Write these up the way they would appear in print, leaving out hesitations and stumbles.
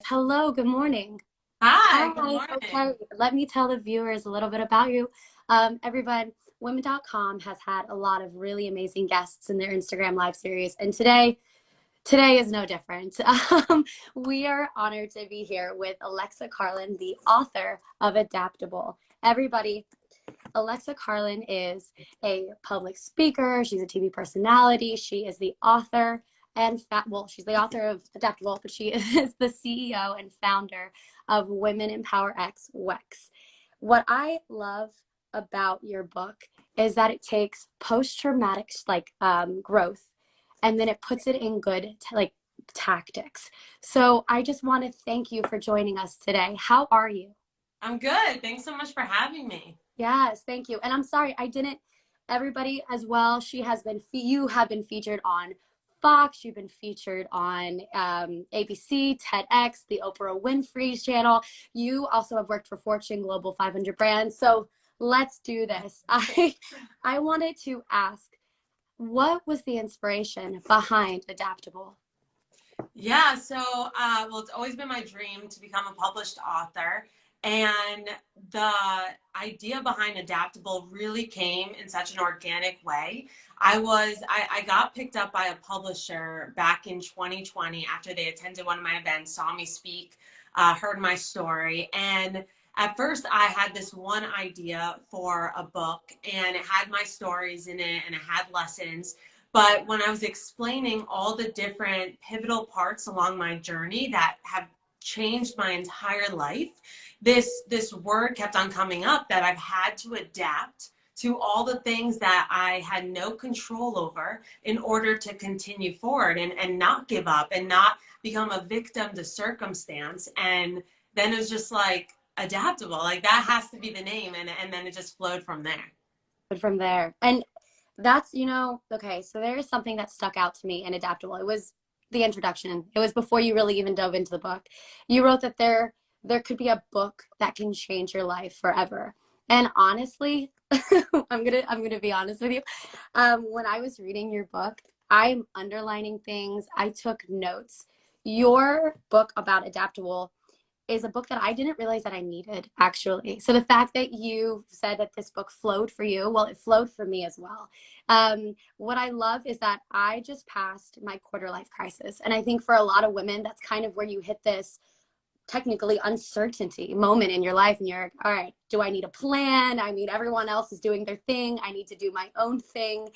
Hello, good morning. Hi, good Hi, okay, morning. let me tell the viewers a little bit about you. Everyone, women.com has had a lot of really amazing guests in their Instagram live series, and today is no different. We are honored to be here with Alexa Carlin, the author of Adaptable. Everybody, Alexa Carlin is a public speaker. She's a TV personality. She is the author she's the author of Adaptable, but she is the CEO and founder of Women Empower X WEX. What I love about your book is that it takes post-traumatic growth and then it puts it in good tactics. So I just want to thank you for joining us today. How are you? I'm good. Thanks so much for having me. Yes, thank you. And I'm sorry, I didn't, everybody as well. You have been featured on Fox, you've been featured on ABC, TEDx, the Oprah Winfrey channel. You also have worked for Fortune Global 500 brands. So let's do this. I wanted to ask, what was the inspiration behind Adaptable? Well, it's always been my dream to become a published author. And the idea behind Adaptable really came in such an organic way. I got picked up by a publisher back in 2020 after they attended one of my events, saw me speak, heard my story. And at first, I had this one idea for a book, and it had my stories in it, and it had lessons. But when I was explaining all the different pivotal parts along my journey that have changed my entire life, this word kept on coming up that I've had to adapt to all the things that I had no control over in order to continue forward and not give up and not become a victim to circumstance. And then it was just like adaptable, like that has to be the name. And then it just flowed from there. But from there. And that's, okay, so there is something that stuck out to me in Adaptable. It was the introduction. It was before you really even dove into the book. You wrote that there could be a book that can change your life forever. And honestly, I'm gonna be honest with you. When I was reading your book, I'm underlining things. I took notes. Your book about Adaptable is a book that I didn't realize that I needed, actually. So the fact that you said that this book flowed for you, well, it flowed for me as well. What I love is that I just passed my quarter life crisis. And I think for a lot of women, that's kind of where you hit this technically uncertainty moment in your life. And you're like, all right, do I need a plan? I mean, everyone else is doing their thing. I need to do my own thing.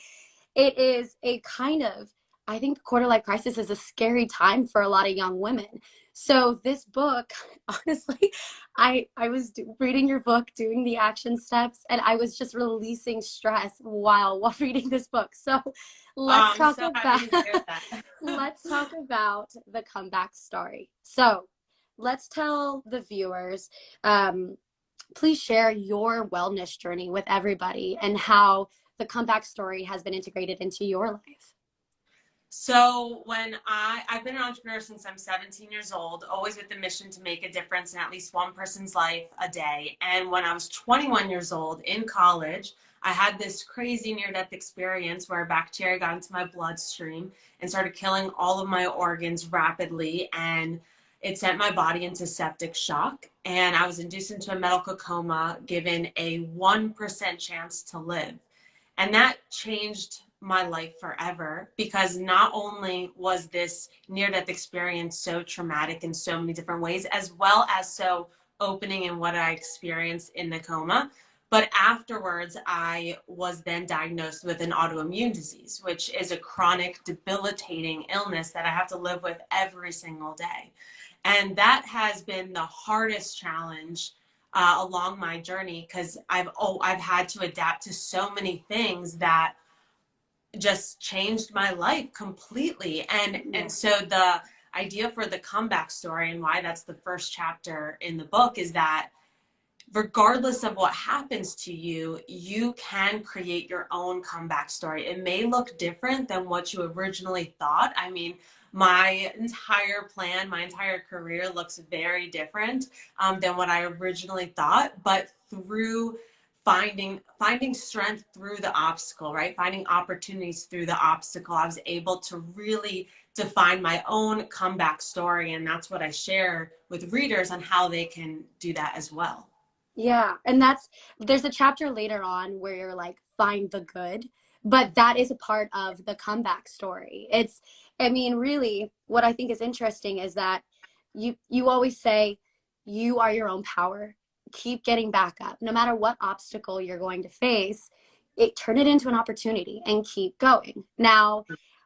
It is a kind of, I think the quarter life crisis is a scary time for a lot of young women. So this book, honestly, I was reading your book, doing the action steps, and I was just releasing stress while reading this book. So let's I'm talk so about happy to hear that. let's talk about the comeback story. So let's tell the viewers, please share your wellness journey with everybody and how the comeback story has been integrated into your life. So I've been an entrepreneur since I'm 17 years old, always with the mission to make a difference in at least one person's life a day. And when I was 21 years old in college, I had this crazy near-death experience where a bacteria got into my bloodstream and started killing all of my organs rapidly, and it sent my body into septic shock. And I was induced into a medical coma, given a 1% chance to live. And that changed my life forever, because not only was this near death experience so traumatic in so many different ways, as well as so opening in what I experienced in the coma, but afterwards I was then diagnosed with an autoimmune disease, which is a chronic, debilitating illness that I have to live with every single day. And that has been the hardest challenge along my journey, because I've had to adapt to so many things that just changed my life completely. And so the idea for the comeback story, and why that's the first chapter in the book, is that regardless of what happens to you, you can create your own comeback story. It may look different than what you originally thought. I mean, my entire plan, my entire career looks very different than what I originally thought. But through finding strength through the obstacle, right? Finding opportunities through the obstacle. I was able to really define my own comeback story, and that's what I share with readers on how they can do that as well. Yeah, and there's a chapter later on where you're like, find the good, but that is a part of the comeback story. I mean, really, what I think is interesting is that you always say you are your own power. Keep getting back up. No matter what obstacle you're going to face, turn it into an opportunity and keep going. Now,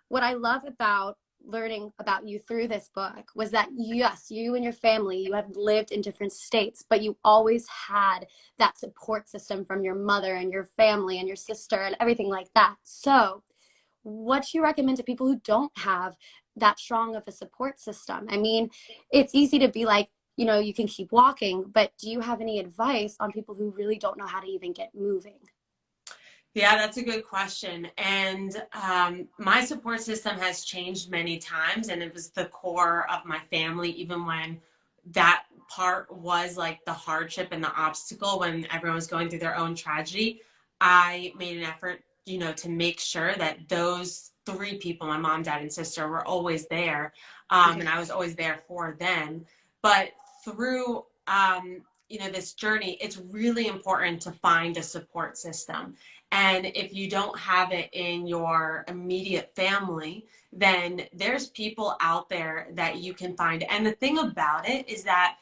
what I love about learning about you through this book was that yes, you and your family, you have lived in different states, but you always had that support system from your mother and your family and your sister and everything like that. So what do you recommend to people who don't have that strong of a support system? I mean, it's easy to be like, you can keep walking, but do you have any advice on people who really don't know how to even get moving? Yeah, that's a good question. And my support system has changed many times, and it was the core of my family, even when that part was like the hardship and the obstacle when everyone was going through their own tragedy. I made an effort, to make sure that those three people, my mom, dad, and sister, were always there. And I was always there for them. But through, this journey, it's really important to find a support system. And if you don't have it in your immediate family, then there's people out there that you can find. And the thing about it is that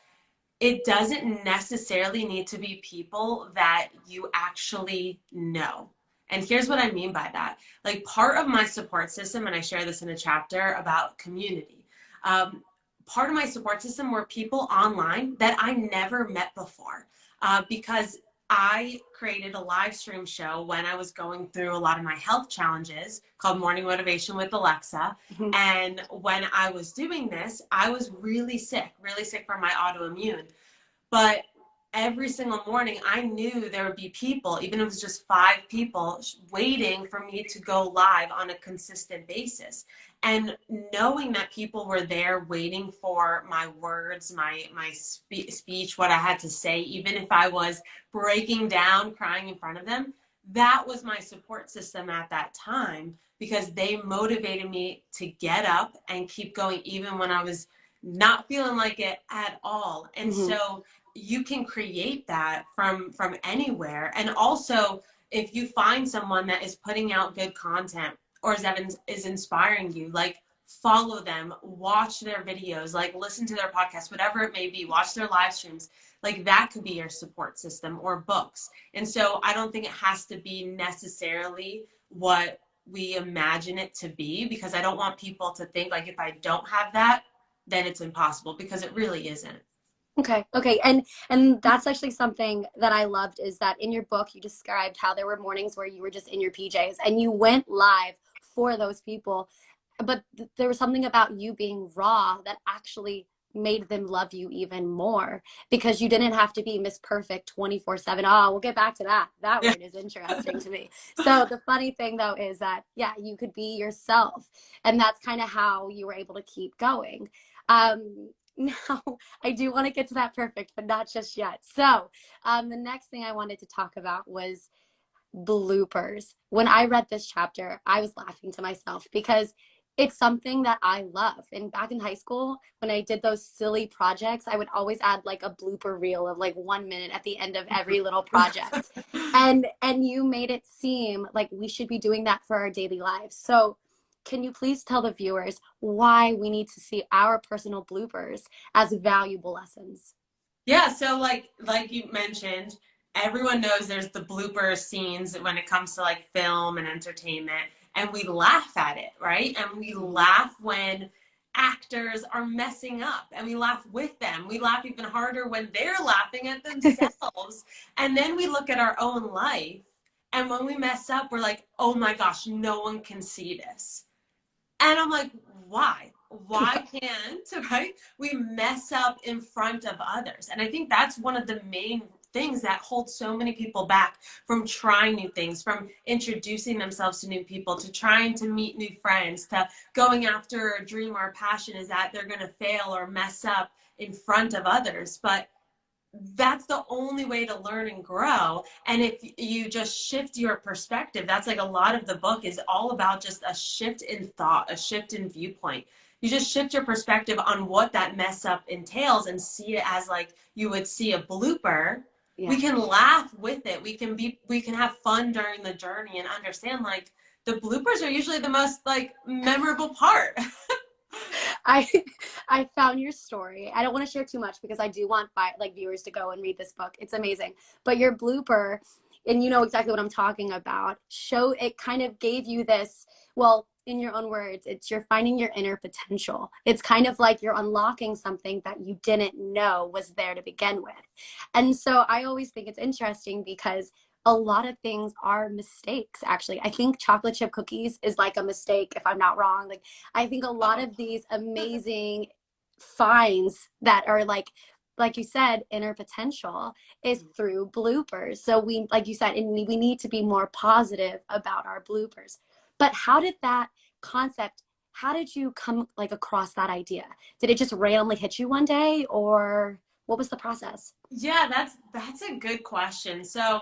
it doesn't necessarily need to be people that you actually know. And here's what I mean by that. Like, part of my support system, and I share this in a chapter about community, part of my support system were people online that I never met before, because I created a live stream show when I was going through a lot of my health challenges called Morning Motivation with Alexa. Mm-hmm. And when I was doing this, I was really sick from my autoimmune. But every single morning, I knew there would be people, even if it was just 5 people, waiting for me to go live on a consistent basis. And knowing that people were there waiting for my words, my speech, what I had to say, even if I was breaking down, crying in front of them, that was my support system at that time, because they motivated me to get up and keep going, even when I was not feeling like it at all. And so you can create that from anywhere. And also, if you find someone that is putting out good content or is inspiring you, like, follow them, watch their videos, like, listen to their podcasts, whatever it may be, watch their live streams. Like, that could be your support system, or books. And so I don't think it has to be necessarily what we imagine it to be, because I don't want people to think like, if I don't have that, then it's impossible, because it really isn't. Okay. And that's actually something that I loved, is that in your book, you described how there were mornings where you were just in your PJs and you went live for those people. But there was something about you being raw that actually made them love you even more, because you didn't have to be Miss Perfect 24/7. Oh, we'll get back to that. That word is interesting to me. So the funny thing, though, is that, yeah, you could be yourself. And that's kind of how you were able to keep going. Now, I do want to get to that perfect, but not just yet. So the next thing I wanted to talk about was bloopers. When I read this chapter, I was laughing to myself, because it's something that I love. And back in high school, when I did those silly projects, I would always add like a blooper reel of like 1 minute at the end of every little project. And you made it seem like we should be doing that for our daily lives. So can you please tell the viewers why we need to see our personal bloopers as valuable lessons? Yeah, so like you mentioned, everyone knows there's the blooper scenes when it comes to like film and entertainment, and we laugh at it, right? And we laugh when actors are messing up, and we laugh with them. We laugh even harder when they're laughing at themselves. And then we look at our own life, and when we mess up, we're like, oh my gosh, no one can see this. And I'm like, why? Why can't, right? We mess up in front of others. And I think that's one of the main things that holds so many people back from trying new things, from introducing themselves to new people, to trying to meet new friends, to going after a dream or a passion, is that they're going to fail or mess up in front of others. But that's the only way to learn and grow. And if you just shift your perspective, that's like a lot of the book is all about just a shift in thought, a shift in viewpoint. You just shift your perspective on what that mess up entails and see it as like you would see a blooper. We Yeah. can laugh with it. We can have fun during the journey and understand like the bloopers are usually the most like memorable part. I I found your story. I don't want to share too much because I do want like viewers to go and read this book. It's amazing. But your blooper, and you know exactly what I'm talking about, show it kind of gave you this, well, in your own words, it's you're finding your inner potential. It's kind of like you're unlocking something that you didn't know was there to begin with. And so I always think it's interesting because a lot of things are mistakes, actually. I think chocolate chip cookies is like a mistake, if I'm not wrong. Like, I think a lot of these amazing finds that are like you said, inner potential is through bloopers. So we, like you said, and we need to be more positive about our bloopers. But how did that concept, how did you come like across that idea? Did it just randomly hit you one day, or what was the process? Yeah, that's a good question. So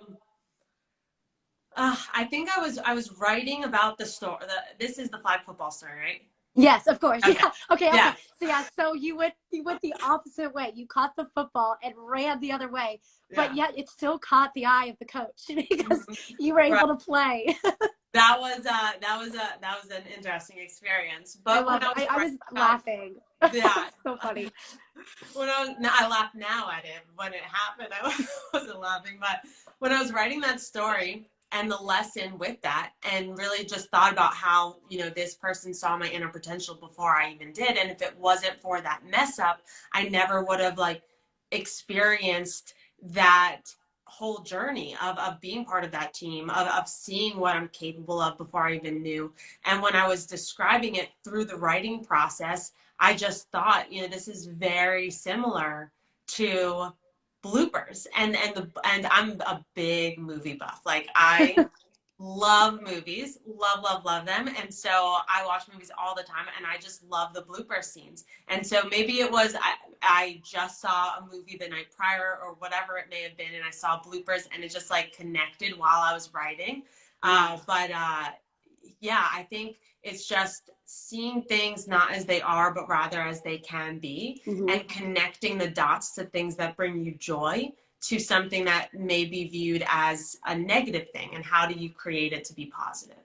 I think I was writing about the story. This is the flag football story, right? Yes, of course. Okay. Yeah. Okay. Yeah. Okay. So yeah. So you went the opposite way. You caught the football and ran the other way, but Yeah. yet it still caught the eye of the coach because Mhm. you were Right. able to play. That was an interesting experience. I But when love I it. was I writing was about laughing. yeah, So funny. I laugh now at it. When it happened, I wasn't laughing. But when I was writing that story and the lesson with that, and really just thought about how, this person saw my inner potential before I even did. And if it wasn't for that mess up, I never would have like experienced that whole journey of being part of that team, of seeing what I'm capable of before I even knew. And when I was describing it through the writing process, I just thought, this is very similar to bloopers. And I'm a big movie buff. Like I love movies, love them. And so I watch movies all the time and I just love the blooper scenes. And so maybe it was I just saw a movie the night prior or whatever it may have been, and I saw bloopers and it just like connected while I was writing. But yeah, I think it's just seeing things not as they are, but rather as they can be, Hmm. and connecting the dots to things that bring you joy to something that may be viewed as a negative thing, and how do you create it to be positive.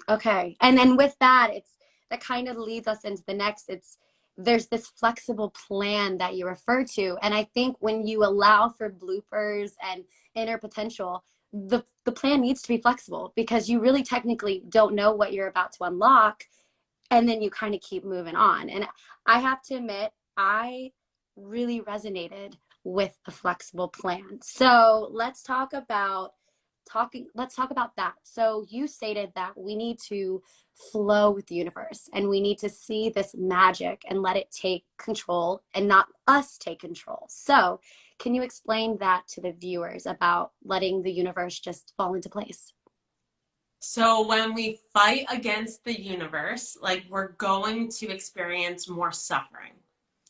Okay. And then with that, that kind of leads us into the next. There's this flexible plan that you refer to. And I think when you allow for bloopers and inner potential, the plan needs to be flexible because you really technically don't know what you're about to unlock. And then you kind of keep moving on. And I have to admit, I really resonated with the flexible plan. So let's talk about that. So you stated that we need to flow with the universe and we need to see this magic and let it take control and not us take control. So can you explain that to the viewers about letting the universe just fall into place? So when we fight against the universe, like we're going to experience more suffering.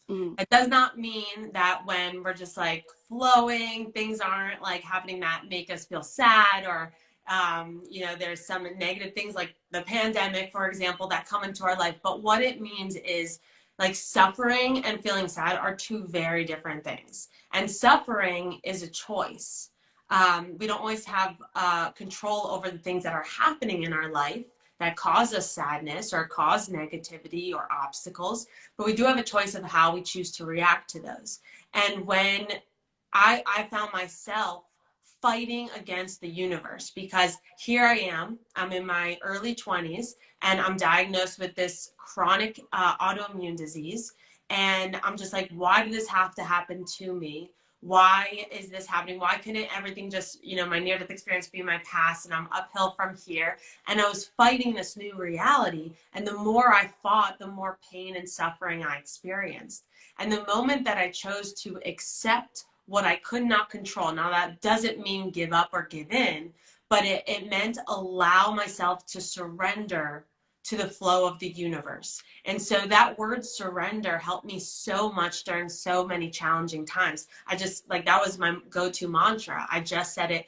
Mm. It does not mean that when we're just like flowing, things aren't like happening that make us feel sad, or, there's some negative things like the pandemic, for example, that come into our life. But what it means is like suffering and feeling sad are two very different things. And suffering is a choice. We don't always have control over the things that are happening in our life that cause us sadness or cause negativity or obstacles, but we do have a choice of how we choose to react to those. And when I found myself fighting against the universe, because here I am, I'm in my early 20s, and I'm diagnosed with this chronic autoimmune disease. And I'm just like, why did this have to happen to me? Why is this happening? Why couldn't everything just, my near death experience be my past, and I'm uphill from here? And I was fighting this new reality. And the more I fought, the more pain and suffering I experienced. And the moment that I chose to accept what I could not control, now that doesn't mean give up or give in, but it meant allow myself to surrender to the flow of the universe. And so that word surrender helped me so much during so many challenging times. I just like, that was my go-to mantra. I just said it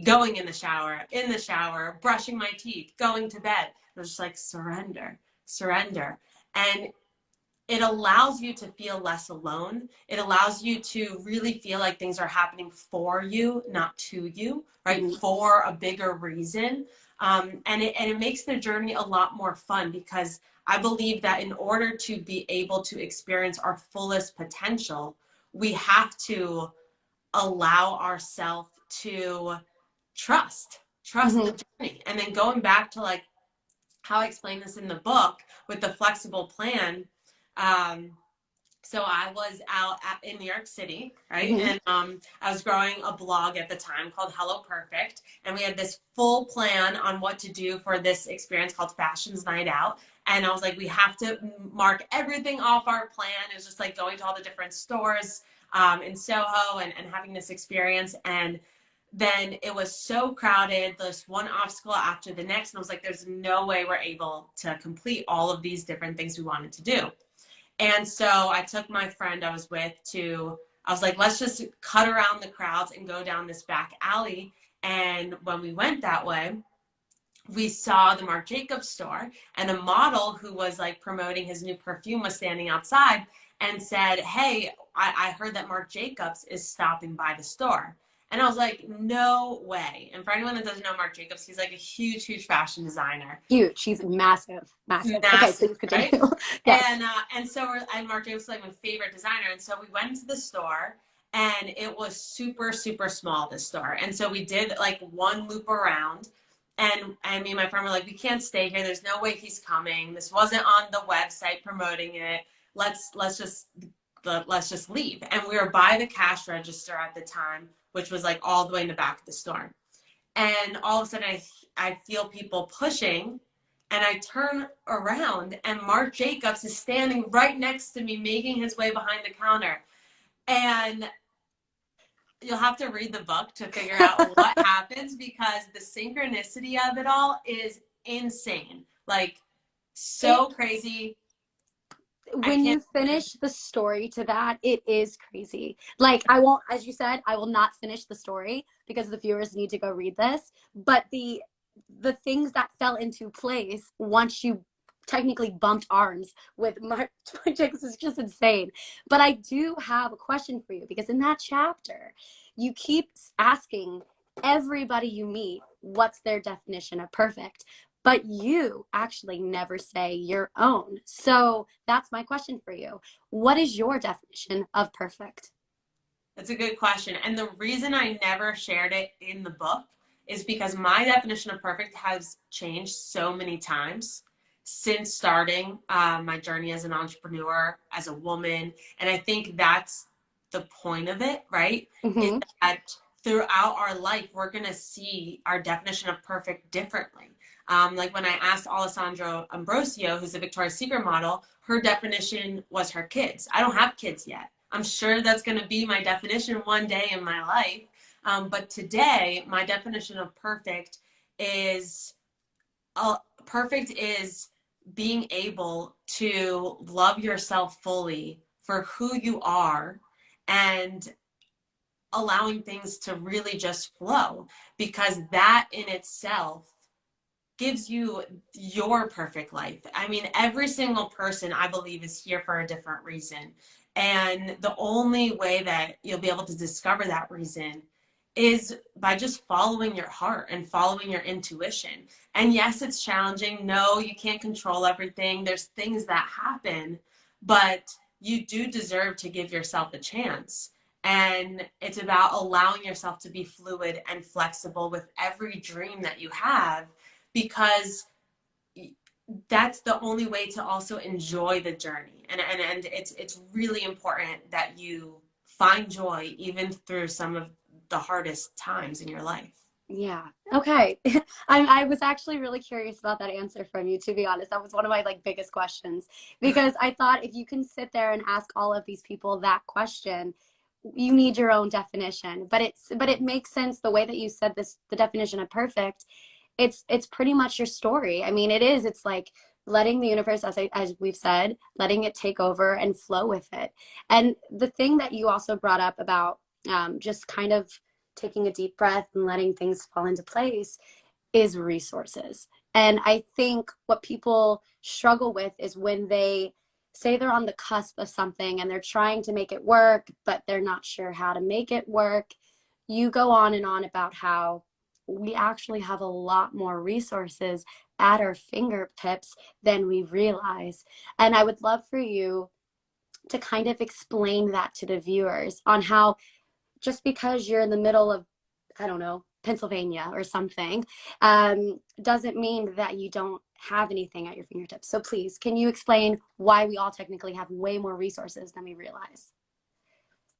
going in the shower, brushing my teeth, going to bed. It was just like surrender, surrender. And it allows you to feel less alone. It allows you to really feel like things are happening for you, not to you, right? Mm-hmm. For a bigger reason. And it makes the journey a lot more fun, because I believe that in order to be able to experience our fullest potential, we have to allow ourselves to trust the journey. And then going back to like how I explain this in the book with the flexible plan. So I was in New York City, right? Mm-hmm. And I was growing a blog at the time called Hello Perfect. And we had this full plan on what to do for this experience called Fashions Night Out. And I was like, we have to mark everything off our plan. It was just like going to all the different stores in Soho and having this experience. And then it was so crowded, this one obstacle after the next. And I was like, there's no way we're able to complete all of these different things we wanted to do. And so I took my friend I was with I was like, let's just cut around the crowds and go down this back alley. And when we went that way, we saw the Marc Jacobs store, and a model who was like promoting his new perfume was standing outside and said, hey, I heard that Marc Jacobs is stopping by the store. And I was like, no way. And for anyone that doesn't know Marc Jacobs, he's like a huge, huge fashion designer. Huge. She's massive, massive. Okay, please continue. Right? Yes. And Marc Jacobs was like my favorite designer. And so we went into the store, and it was super, super small, this store. And so we did like one loop around. And me and my friend were like, we can't stay here. There's no way he's coming. This wasn't on the website promoting it. Let's just leave. And we were by the cash register at the time, which was like all the way in the back of the store. And all of a sudden I feel people pushing, and I turn around, and Marc Jacobs is standing right next to me, making his way behind the counter. And you'll have to read the book to figure out what happens, because the synchronicity of it all is insane. Like, so crazy. When you finish the story to that, it is crazy. Like, I won't, as you said, I will not finish the story because the viewers need to go read this. But the things that fell into place once you technically bumped arms with Marc Jacobs is just insane. But I do have a question for you, because in that chapter, you keep asking everybody you meet what's their definition of perfect, but you actually never say your own. So that's my question for you. What is your definition of perfect? That's a good question. And the reason I never shared it in the book is because my definition of perfect has changed so many times since starting my journey as an entrepreneur, as a woman. And I think that's the point of it, right? Mm-hmm. Is that throughout our life, we're going to see our definition of perfect differently. Like when I asked Alessandra Ambrosio, who's a Victoria's Secret model, her definition was her kids. I don't have kids yet. I'm sure that's going to be my definition one day in my life. But today, my definition of perfect is being able to love yourself fully for who you are, and allowing things to really just flow, because that in itself gives you your perfect life. I mean, every single person, I believe, is here for a different reason. And the only way that you'll be able to discover that reason is by just following your heart and following your intuition. And yes, it's challenging. No, you can't control everything. There's things that happen, but you do deserve to give yourself a chance. And it's about allowing yourself to be fluid and flexible with every dream that you have, because that's the only way to also enjoy the journey. And it's really important that you find joy even through some of the hardest times in your life. Yeah. Okay. I was actually really curious about that answer from you, to be honest. That was one of my biggest questions, because I thought if you can sit there and ask all of these people that question, you need your own definition. But it makes sense the way that you said this, the definition of perfect. It's pretty much your story. I mean, it's like letting the universe, as we've said, letting it take over and flow with it. And the thing that you also brought up about just kind of taking a deep breath and letting things fall into place is resources. And I think what people struggle with is when they say they're on the cusp of something and they're trying to make it work, but they're not sure how to make it work. You go on and on about how we actually have a lot more resources at our fingertips than we realize. And I would love for you to kind of explain that to the viewers on how just because you're in the middle of, I don't know, Pennsylvania or something, doesn't mean that you don't have anything at your fingertips. So please, can you explain why we all technically have way more resources than we realize?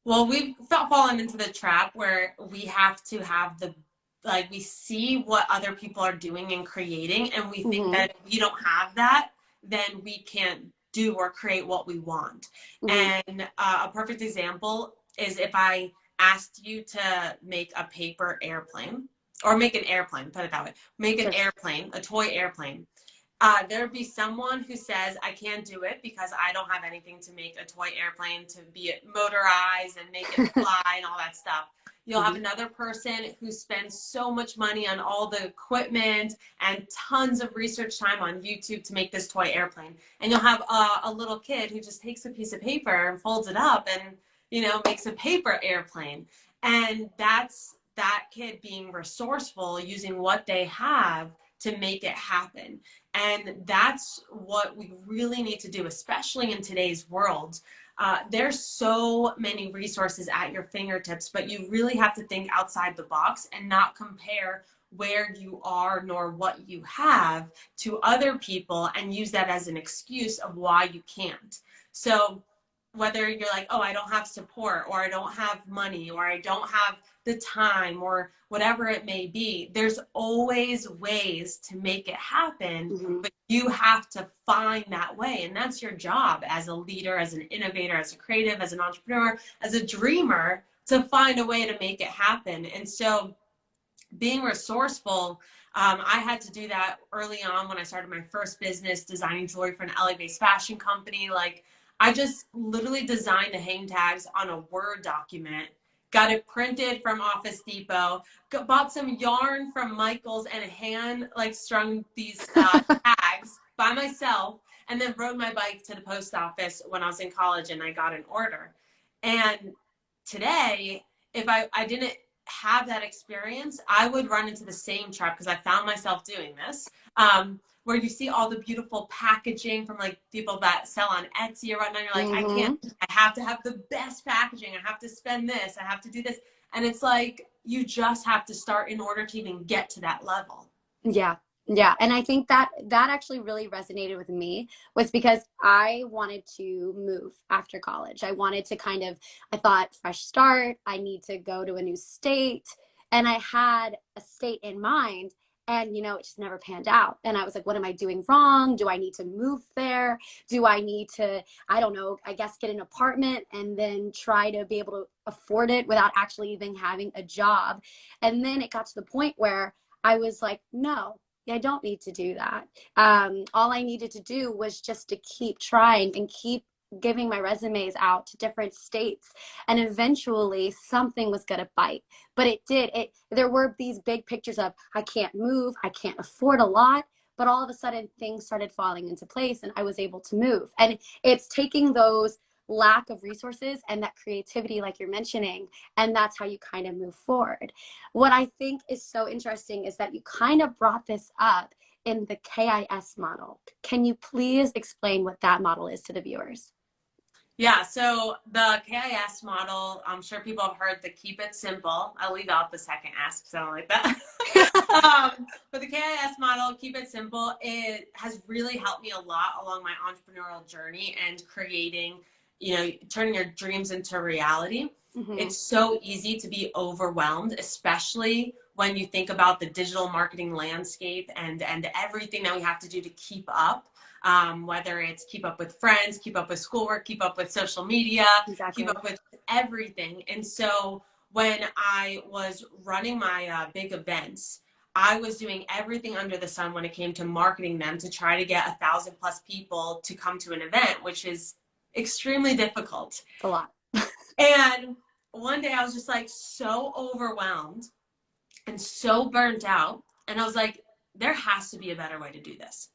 Well, we've fallen into the trap where we have to have like we see what other people are doing and creating, and we think that if we don't have that, then we can't do or create what we want. And a perfect example is if I asked you to make a paper airplane, or make an airplane, put it that way, make an airplane, a toy airplane. There'd be someone who says, I can't do it because I don't have anything to make a toy airplane to be motorized and make it fly and all that stuff. You'll have another person who spends so much money on all the equipment and tons of research time on YouTube to make this toy airplane. And you'll have a little kid who just takes a piece of paper and folds it up and, you know, makes a paper airplane. And that's that kid being resourceful, using what they have to make it happen. And that's what we really need to do, especially in today's world. There's so many resources at your fingertips, but you really have to think outside the box and not compare where you are nor what you have to other people and use that as an excuse of why you can't. So whether you're like, oh, I don't have support, or I don't have money, or I don't have the time, or whatever it may be, there's always ways to make it happen, but you have to find that way. And that's your job as a leader, as an innovator, as a creative, as an entrepreneur, as a dreamer, to find a way to make it happen. And so being resourceful, I had to do that early on when I started my first business, designing jewelry for an LA-based fashion company. Like, I just literally designed the hang tags on a Word document, got it printed from Office Depot, bought some yarn from Michael's and hand like strung these tags by myself, and then rode my bike to the post office when I was in college and I got an order. And today, if I didn't have that experience, I would run into the same trap, because I found myself doing this, where you see all the beautiful packaging from like people that sell on Etsy or whatnot. You're like, I can't, I have to have the best packaging. I have to spend this, I have to do this. And it's like, you just have to start in order to even get to that level. Yeah. Yeah. And I think that actually really resonated with me, was because I wanted to move after college. I wanted to I thought, fresh start, I need to go to a new state. And I had a state in mind, and, you know, it just never panned out. And I was like, what am I doing wrong? Do I need to move there? Do I need to, I don't know, I guess get an apartment and then try to be able to afford it without actually even having a job? And then it got to the point where I was like, no, I don't need to do that. All I needed to do was just to keep trying and keep giving my resumes out to different states, and eventually something was going to bite. But it did. There were these big pictures of, I can't move, I can't afford a lot, but all of a sudden things started falling into place and I was able to move. And it's taking those lack of resources and that creativity, like you're mentioning, and that's how you kind of move forward. What I think is so interesting is that you kind of brought this up in the KIS model. Can you please explain what that model is to the viewers? Yeah, so the KIS model, I'm sure people have heard the keep it simple. I'll leave out the second S because I don't like that. But the KIS model, keep it simple, it has really helped me a lot along my entrepreneurial journey and creating, you know, turning your dreams into reality. It's so easy to be overwhelmed, especially when you think about the digital marketing landscape and everything that we have to do to keep up. Whether it's keep up with friends, keep up with schoolwork, keep up with social media, keep up with everything. And so when I was running my big events, I was doing everything under the sun when it came to marketing them to try to get 1,000+ people to come to an event, which is extremely difficult. It's a lot. And one day I was just like so overwhelmed and so burnt out. And I was like, there has to be a better way to do this.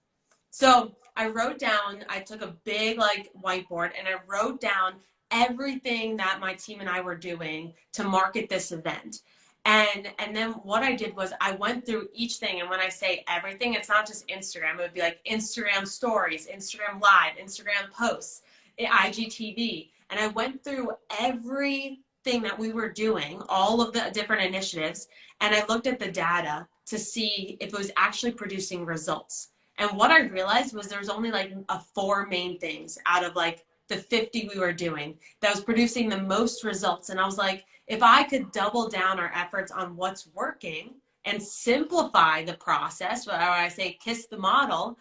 So I wrote down, I took a big like whiteboard and I wrote down everything that my team and I were doing to market this event. And then what I did was I went through each thing. And when I say everything, it's not just Instagram. It would be like Instagram stories, Instagram live, Instagram posts, IGTV. And I went through everything that we were doing, all of the different initiatives. And I looked at the data to see if it was actually producing results. And what I realized was there was only like 4 main things out of like the 50 we were doing that was producing the most results. And I was like, if I could double down our efforts on what's working and simplify the process, or I say kiss the model,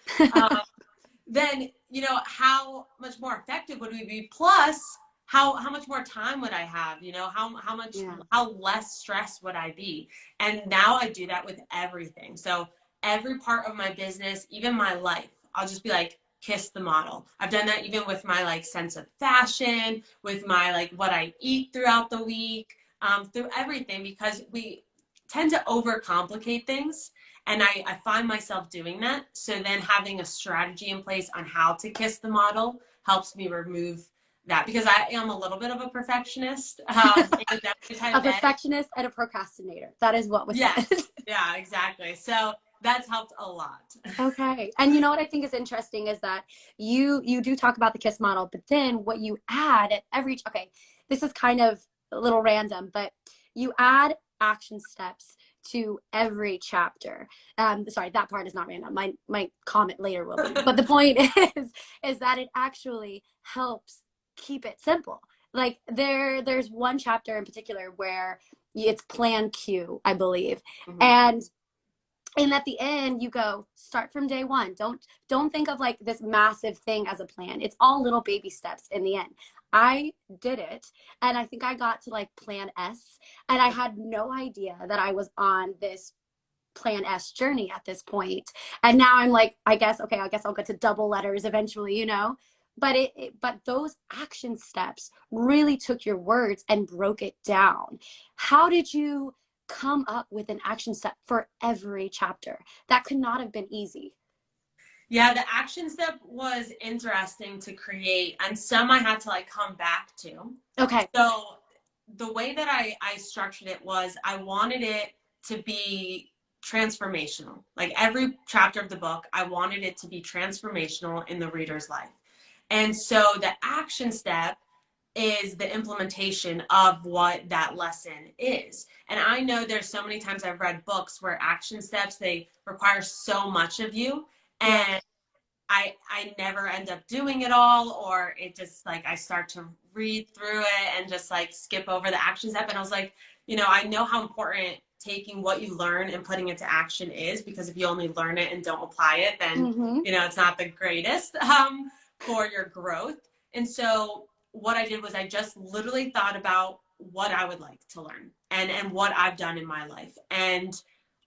then, you know, how much more effective would we be? Plus, how much more time would I have? You know, how less stressed would I be? And now I do that with everything. So every part of my business, even my life, I'll just be like, kiss the model. I've done that even with my like sense of fashion, with my like what I eat throughout the week, through everything, because we tend to overcomplicate things. And I find myself doing that. So then having a strategy in place on how to kiss the model helps me remove that, because I am a little bit of a perfectionist. A perfectionist and a procrastinator. That is what was said. Yeah, exactly. So that's helped a lot. Okay. And you know what I think is interesting is that you do talk about the KISS model, but then what you add at every, okay, this is kind of a little random, but you add action steps to every chapter. Sorry, that part is not random. My comment later will be. But the point is that it actually helps keep it simple. Like there's one chapter in particular where it's plan Q, I believe. Mm-hmm. And at the end, you go, start from day one. Don't think of like this massive thing as a plan. It's all little baby steps in the end. I did it, and I think I got to like plan S, and I had no idea that I was on this plan S journey at this point. And now I'm like, I guess I'll get to double letters eventually, you know? But but those action steps really took your words and broke it down. How did you come up with an action step for every chapter? That could not have been easy. Yeah, the action step was interesting to create, and some I had to like come back to. Okay. So the way that I structured it was I wanted it to be transformational. Like every chapter of the book, I wanted it to be transformational in the reader's life. And so the action step is the implementation of what that lesson is. And I know there's so many times I've read books where action steps, they require so much of you, and I never end up doing it all, or it just like I start to read through it and just like skip over the action step. And I was like, you know, I know how important taking what you learn and putting it to action is, because if you only learn it and don't apply it, then you know, it's not the greatest for your growth. And so what I did was I just literally thought about what I would like to learn and what I've done in my life. And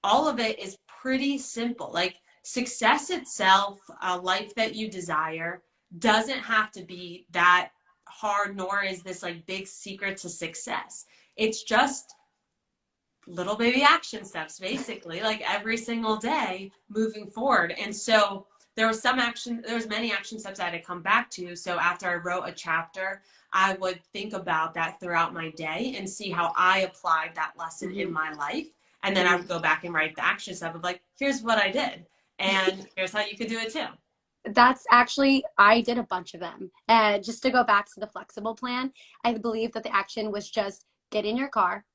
all of it is pretty simple. Like success itself, a life that you desire, doesn't have to be that hard, nor is this like big secret to success. It's just little baby action steps, basically, like every single day moving forward. And so there was many action steps I had to come back to. So after I wrote a chapter, I would think about that throughout my day and see how I applied that lesson in my life. And then I would go back and write the action step of like, here's what I did. And here's how you could do it too. That's actually, I did a bunch of them. And just to go back to the flexible plan, I believe that the action was just get in your car,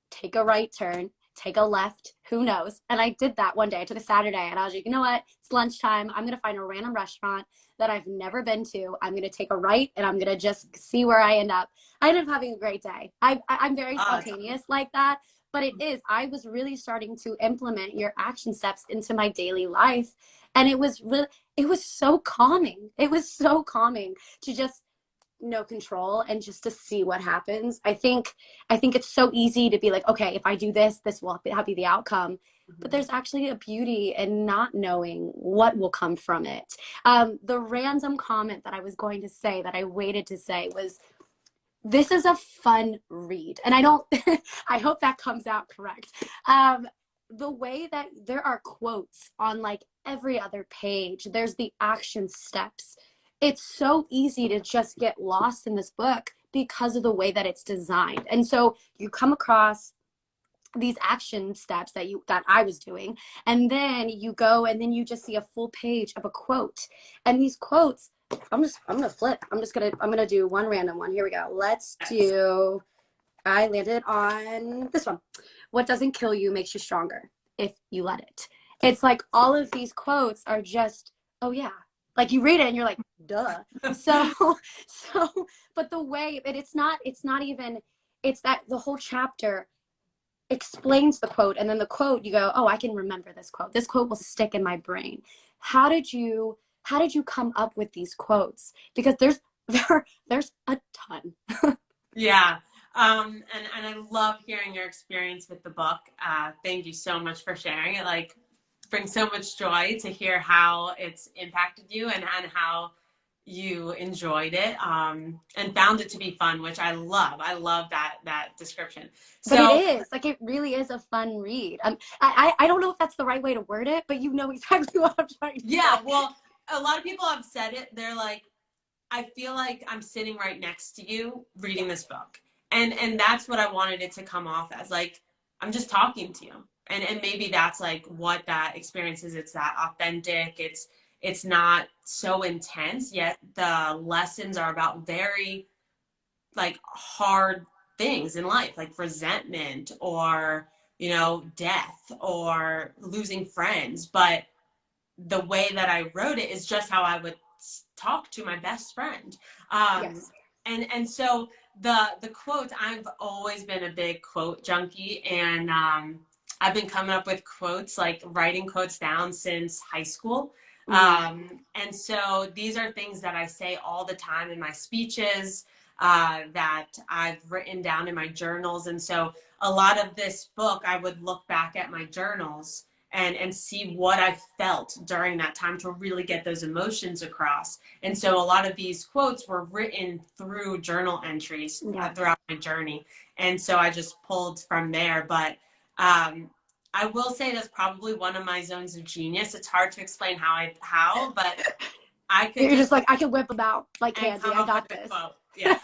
take a right turn, take a left, who knows? And I did that one day. I took a Saturday and I was like, you know what? It's lunchtime. I'm going to find a random restaurant that I've never been to. I'm going to take a right and I'm going to just see where I end up. I ended up having a great day. I'm very spontaneous like that, but it is. I was really starting to implement your action steps into my daily life. And it was so calming. It was so calming to just know control and just to see what happens. I think it's so easy to be like, okay, if I do this, this will be the outcome. but there's actually a beauty in not knowing what will come from it. The random comment that I was going to say that I waited to say was, this is a fun read. And I don't, I hope that comes out correct. The way that there are quotes on like every other page, there's the action steps. It's so easy to just get lost in this book because of the way that it's designed. And so you come across these action steps that I was doing, and then you go and then you just see a full page of a quote. And these quotes, I'm gonna flip. I'm gonna do one random one. Here we go. Let's do, I landed on this one. What doesn't kill you makes you stronger if you let it. It's like all of these quotes are just, oh yeah. Like you read it and you're like, duh. So but the way, but it's not even, it's that the whole chapter explains the quote, and then the quote you go, oh, I can remember this quote. This quote will stick in my brain. How did you come up with these quotes? Because there's a ton. Yeah. And I love hearing your experience with the book. Thank you so much for sharing it. Like, brings so much joy to hear how it's impacted you and how you enjoyed it, and found it to be fun, which I love. I love that description. But So it is, like, it really is a fun read. I don't know if that's the right way to word it, but you know exactly what I'm trying to yeah, say. well, a lot of people have said it. They're like, I feel like I'm sitting right next to you reading this book. And that's what I wanted it to come off as. Like, I'm just talking to you. And maybe that's like what that experience is. It's that authentic. It's not so intense, yet the lessons are about very like hard things in life, like resentment or, death or losing friends. But the way that I wrote it is just how I would talk to my best friend. Yes. And so the quotes, I've always been a big quote junkie, and I've been coming up with quotes, like writing quotes down since high school. And so these are things that I say all the time in my speeches, that I've written down in my journals. And so a lot of this book, I would look back at my journals and see what I felt during that time to really get those emotions across. And so a lot of these quotes were written through journal entries throughout my journey. And so I just pulled from there. But I will say that's probably one of my zones of genius. It's hard to explain how, but I could You're just like, I can whip them out like candy. I got this. Yeah.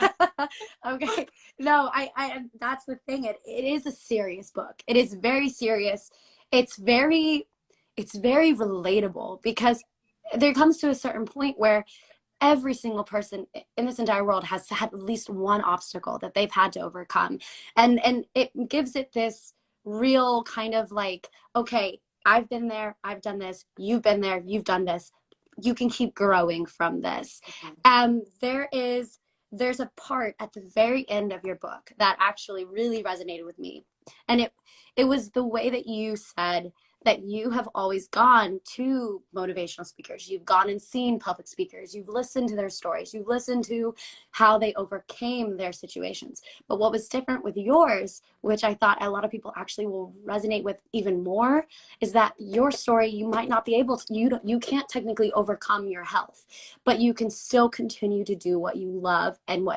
Okay. No, I that's the thing. It is a serious book. It is very serious. It's very relatable, because there comes to a certain point where every single person in this entire world has had at least one obstacle that they've had to overcome. And it gives it this real kind of like, okay, I've been there, I've done this, you've been there, you've done this. You can keep growing from this. There's a part at the very end of your book that actually really resonated with me. And it was the way that you said that you have always gone to motivational speakers. You've gone and seen public speakers. You've listened to their stories. You've listened to how they overcame their situations. But what was different with yours, which I thought a lot of people actually will resonate with even more, is that your story, you might not be able to, you can't technically overcome your health, but you can still continue to do what you love, and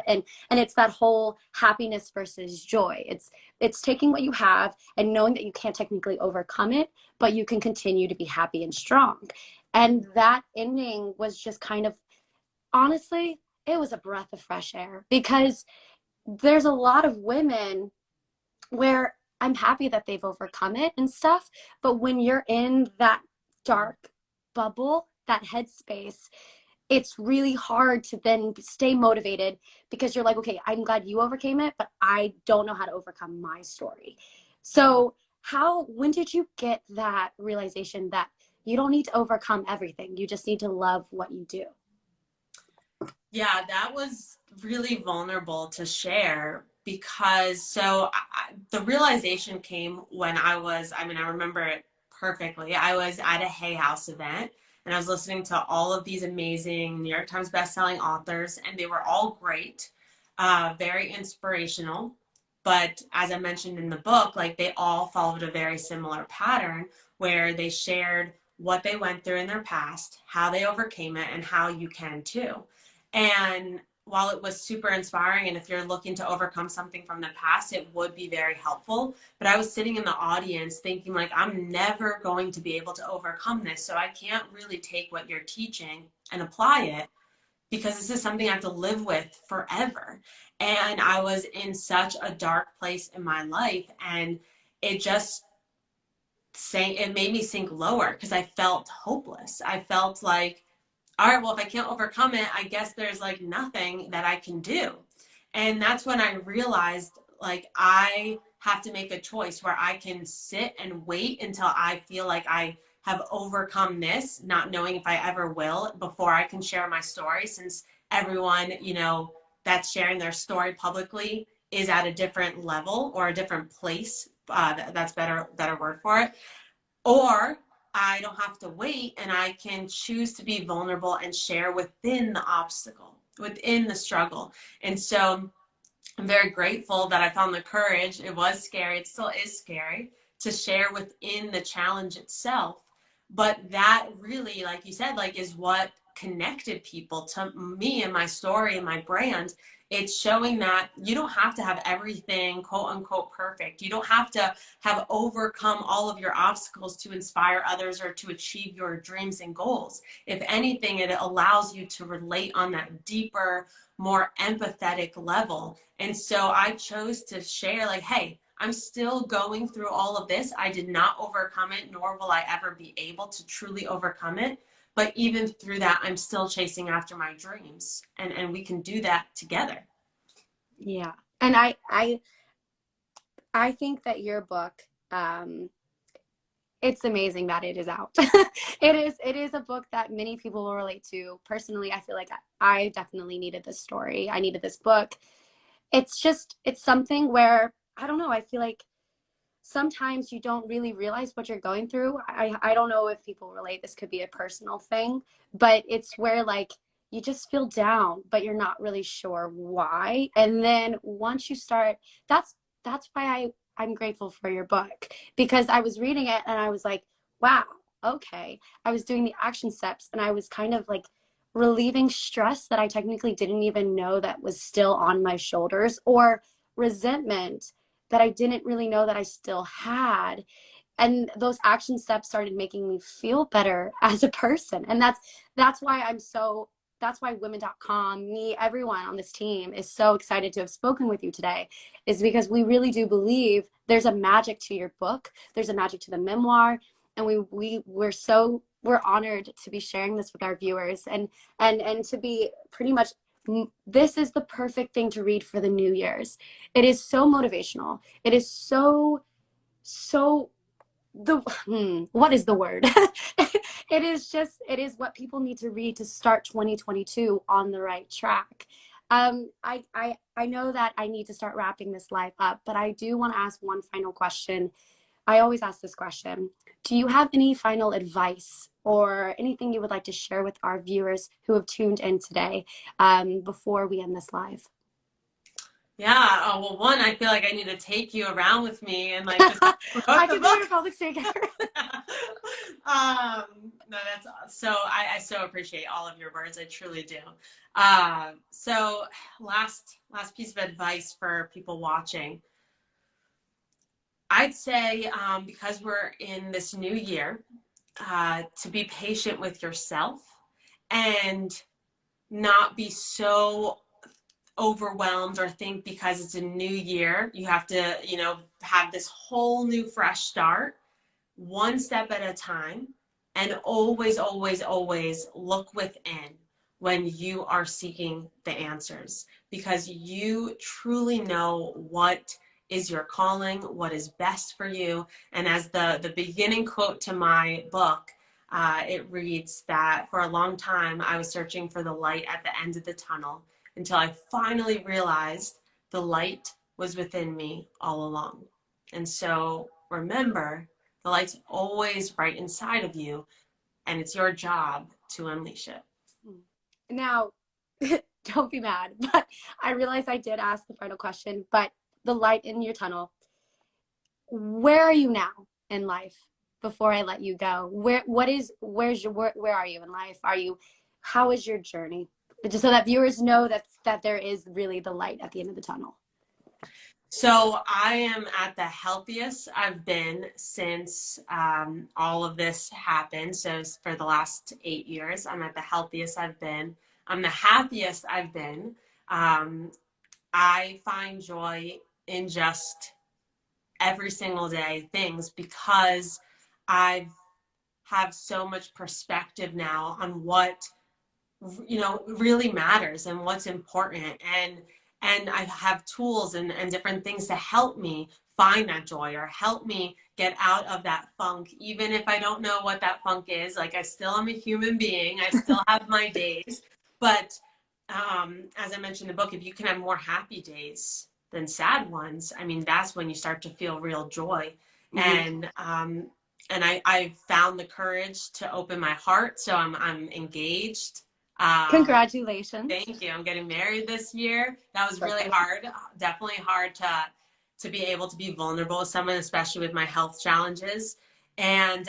it's that whole happiness versus joy. It's taking what you have and knowing that you can't technically overcome it, but you can continue to be happy and strong. And that ending was just kind of, honestly, it was a breath of fresh air, because there's a lot of women where I'm happy that they've overcome it and stuff, but when you're in that dark bubble, that headspace, it's really hard to then stay motivated, because you're like, okay, I'm glad you overcame it, but I don't know how to overcome my story. So when did you get that realization that you don't need to overcome everything, you just need to love what you do? Yeah, that was really vulnerable to share, because the realization came when I remember it perfectly. I was at a Hay House event, and I was listening to all of these amazing New York Times bestselling authors, and they were all great, very inspirational. But as I mentioned in the book, like they all followed a very similar pattern where they shared what they went through in their past, how they overcame it, and how you can too. And while it was super inspiring, and if you're looking to overcome something from the past, it would be very helpful. But I was sitting in the audience thinking, like, I'm never going to be able to overcome this. So I can't really take what you're teaching and apply it, because this is something I have to live with forever. And I was in such a dark place in my life, and it just it made me sink lower because I felt hopeless. I felt like, all right, well, if I can't overcome it, I guess there's like nothing that I can do. And that's when I realized, like, I have to make a choice where I can sit and wait until I feel like I have overcome this, not knowing if I ever will, before I can share my story, since everyone, that's sharing their story publicly is at a different level or a different place. That's better word for it. Or I don't have to wait, and I can choose to be vulnerable and share within the obstacle, within the struggle. And so I'm very grateful that I found the courage. It was scary. It still is scary to share within the challenge itself. But that really, like you said, like is what connected people to me and my story and my brand. It's showing that you don't have to have everything quote unquote perfect. You don't have to have overcome all of your obstacles to inspire others or to achieve your dreams and goals. If anything, it allows you to relate on that deeper, more empathetic level. And so I chose to share, like, hey, I'm still going through all of this. I did not overcome it, nor will I ever be able to truly overcome it. But even through that, I'm still chasing after my dreams, and we can do that together. Yeah. And I think that your book, it's amazing that it is out. It is a book that many people will relate to. Personally, I feel like I definitely needed this story. I needed this book. It's something where, I don't know, I feel like sometimes you don't really realize what you're going through. I don't know if people relate. This could be a personal thing, but it's where like you just feel down, but you're not really sure why. And then once you start, that's why I'm grateful for your book, because I was reading it and I was like, wow, okay. I was doing the action steps and I was kind of like relieving stress that I technically didn't even know that was still on my shoulders, or resentment that I didn't really know that I still had. And those action steps started making me feel better as a person. And that's why that's why women.com, me, everyone on this team is so excited to have spoken with you today, is because we really do believe there's a magic to your book. There's a magic to the memoir. And we're honored to be sharing this with our viewers, and to be pretty much, this is the perfect thing to read for the New Year's. It is so motivational. It is so what is the word? It is what people need to read to start 2022 on the right track. I know that I need to start wrapping this live up, but I do want to ask one final question. I always ask this question. Do you have any final advice or anything you would like to share with our viewers who have tuned in today, before we end this live? Yeah. Oh, well, one, I feel like I need to take you around with me and like just I promote the could do book. it a public speaker. No, that's so. I so appreciate all of your words. I truly do. So last piece of advice for people watching. I'd say, because we're in this new year, to be patient with yourself and not be so overwhelmed or think because it's a new year, you have to, have this whole new fresh start, one step at a time. And always, always, always look within when you are seeking the answers, because you truly know what is your calling, what is best for you. And as the beginning quote to my book, it reads that for a long time, I was searching for the light at the end of the tunnel until I finally realized the light was within me all along. And so remember, the light's always right inside of you, and it's your job to unleash it. Now, don't be mad, but I realized I did ask the final question, but the light in your tunnel. Where are you now in life? Before I let you go, where are you in life? How is your journey? Just so that viewers know that there is really the light at the end of the tunnel. So I am at the healthiest I've been since all of this happened. So for the last 8 years, I'm at the healthiest I've been. I'm the happiest I've been. I find joy in just every single day things, because I have so much perspective now on what really matters and what's important, and I have tools and different things to help me find that joy, or help me get out of that funk, even if I don't know what that funk is. Like, I still am a human being, I still have my days, but as I mentioned in the book, if you can have more happy days than sad ones, I mean, that's when you start to feel real joy. Mm-hmm. And I've found the courage to open my heart, so I'm engaged. Congratulations. Thank you. I'm getting married this year. That was really hard. Definitely hard to be able to be vulnerable with someone, especially with my health challenges. And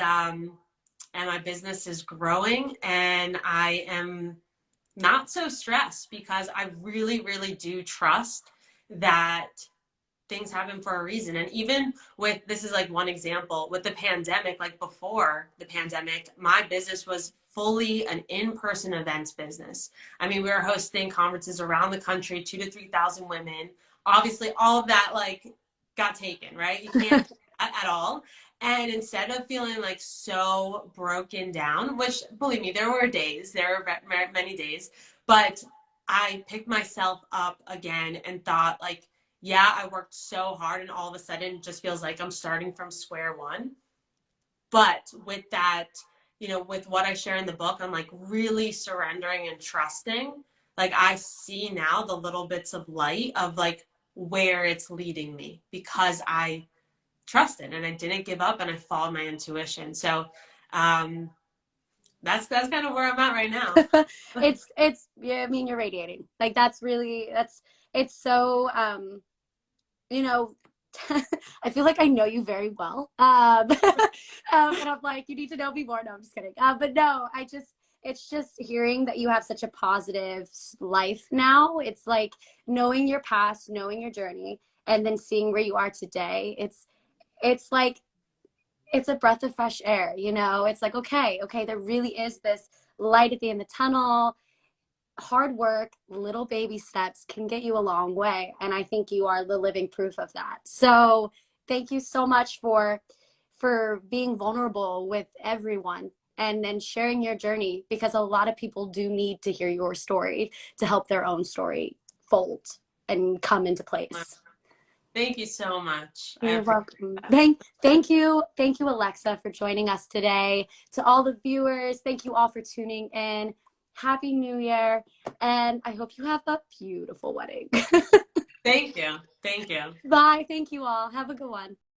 my business is growing, and I am not so stressed, because I really, really do trust that things happen for a reason. And even with, this is like one example, with the pandemic, like before the pandemic, my business was fully an in-person events business. I mean, we were hosting conferences around the country, 2,000 to 3,000 women. Obviously, all of that like got taken, right? You can't at all. And instead of feeling like so broken down, which, believe me, there were many days, but I picked myself up again and thought, like, yeah, I worked so hard, and all of a sudden it just feels like I'm starting from square one. But with that, with what I share in the book, I'm like really surrendering and trusting. Like, I see now the little bits of light of like where it's leading me, because I trusted and I didn't give up, and I followed my intuition. So that's kind of where I'm at right now. it's yeah, I mean, you're radiating. Like, it's so I feel like I know you very well. And I'm like, you need to know me more. No, I'm just kidding. But no, it's just hearing that you have such a positive life now. It's like knowing your past, knowing your journey, and then seeing where you are today. It's like, it's a breath of fresh air, It's like, okay, there really is this light at the end of the tunnel. Hard work, little baby steps can get you a long way. And I think you are the living proof of that. So thank you so much for being vulnerable with everyone and sharing your journey, because a lot of people do need to hear your story to help their own story fold and come into place. Thank you so much. You're welcome. Thank you, Alexa, for joining us today. To all the viewers, thank you all for tuning in. Happy New Year, and I hope you have a beautiful wedding. Thank you. Thank you. Bye. Thank you all. Have a good one.